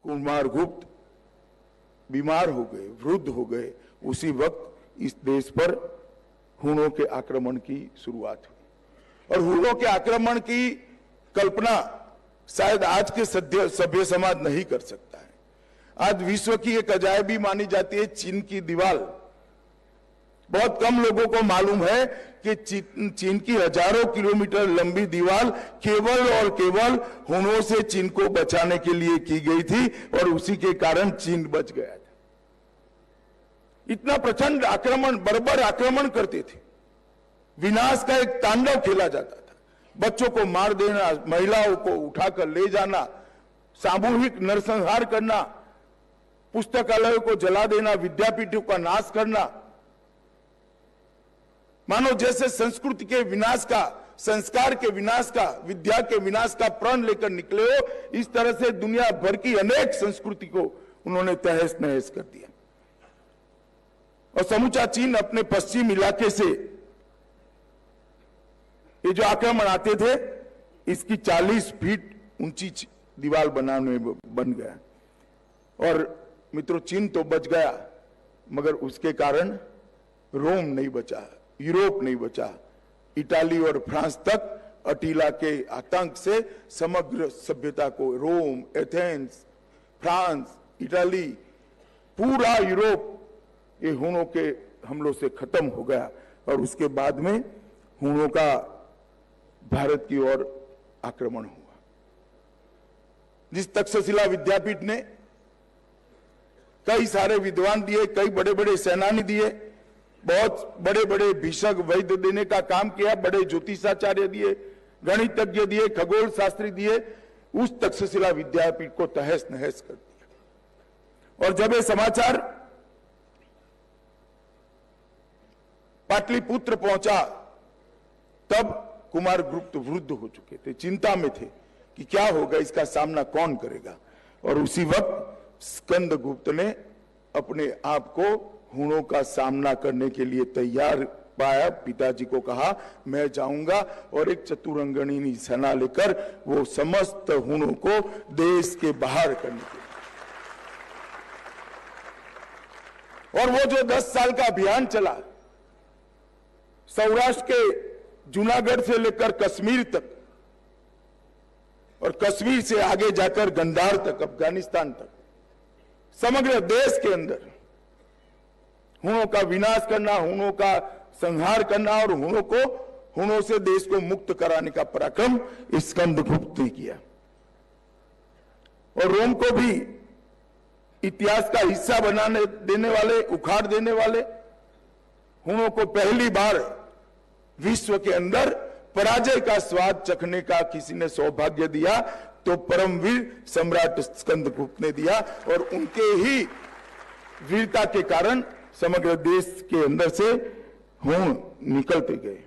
कुमारगुप्त बीमार हो गए, वृद्ध हो गए, उसी वक्त इस देश पर हुनों के आक्रमण की शुरुआत हुई। और हुनों के आक्रमण की कल्पना शायद आज के सभ्य समाज नहीं कर सकता है। आज विश्व की एक अजायबी मानी जाती है चीन की दीवार। बहुत कम लोगों को मालूम है कि चीन की हजारों किलोमीटर लंबी दीवार केवल और केवल हुनों से चीन को बचाने के लिए की गई थी और उसी के कारण चीन बच गया था। इतना प्रचंड आक्रमण, बर्बर आक्रमण करते थे। विनाश का एक तांडव खेला जाता था। बच्चों को मार देना, महिलाओं को उठाकर ले जाना, सामूहिक नरसंहार करना, पुस्तकालयों को जला देना, विद्यापीठों का नाश करना। मानो जैसे संस्कृति के विनाश का, संस्कार के विनाश का, विद्या के विनाश का प्रण लेकर निकले हो। इस तरह से दुनिया भर की अनेक संस्कृति को उन्होंने तहस नहस कर दिया। और समूचा चीन अपने पश्चिम इलाके से ये जो आक्रमण आते थे, इसकी 40 फीट ऊंची दीवार बनाने में बन गया। और मित्रों, चीन तो बच गया, मगर उसके कारण रोम नहीं बचा, यूरोप नहीं बचा। इटाली और फ्रांस तक अटीला के आतंक से समग्र सभ्यता को, रोम, एथेंस, फ्रांस, इटाली, पूरा यूरोप ये हुनों के हमलों से खत्म हो गया। और उसके बाद में हुनों का भारत की ओर आक्रमण हुआ। जिस तक्षशिला विद्यापीठ ने कई सारे विद्वान दिए, कई बड़े बड़े सेनानी दिए, बहुत बड़े बड़े भीषक वैद्य देने का काम किया, बड़े ज्योतिषाचार्य दिए, गणितज्ञ दिए, खगोल शास्त्री दिए, उस तक्षशिला विद्यापीठ को तहस नहस कर दिया। और जब ये समाचार पाटलिपुत्र पहुंचा, तब कुमारगुप्त वृद्ध हो चुके थे, चिंता में थे कि क्या होगा, इसका सामना कौन करेगा। और उसी वक्त स्कंदगुप्त ने अपने आप को हुनों का सामना करने के लिए तैयार पाया। पिताजी को कहा, मैं जाऊंगा और एक चतुरंगनी सेना लेकर वो समस्त हुनों को देश के बाहर करने के लिए। और वो जो 10 साल का अभियान चला, सौराष्ट्र के जूनागढ़ से लेकर कश्मीर तक, और कश्मीर से आगे जाकर गंधार तक, अफगानिस्तान तक, समग्र देश के अंदर हुनों का विनाश करना, हुनों का संहार करना और हुनों से देश को मुक्त कराने का पराक्रम स्कंदगुप्त ने किया। और रोम को भी इतिहास का हिस्सा बनाने देने वाले, उखाड़ देने वाले हुनों को पहली बार विश्व के अंदर पराजय का स्वाद चखने का किसी ने सौभाग्य दिया तो परमवीर सम्राट स्कंदगुप्त ने दिया। और उनके ही वीरता के कारण समग्र देश के अंदर से हुन निकलते गए।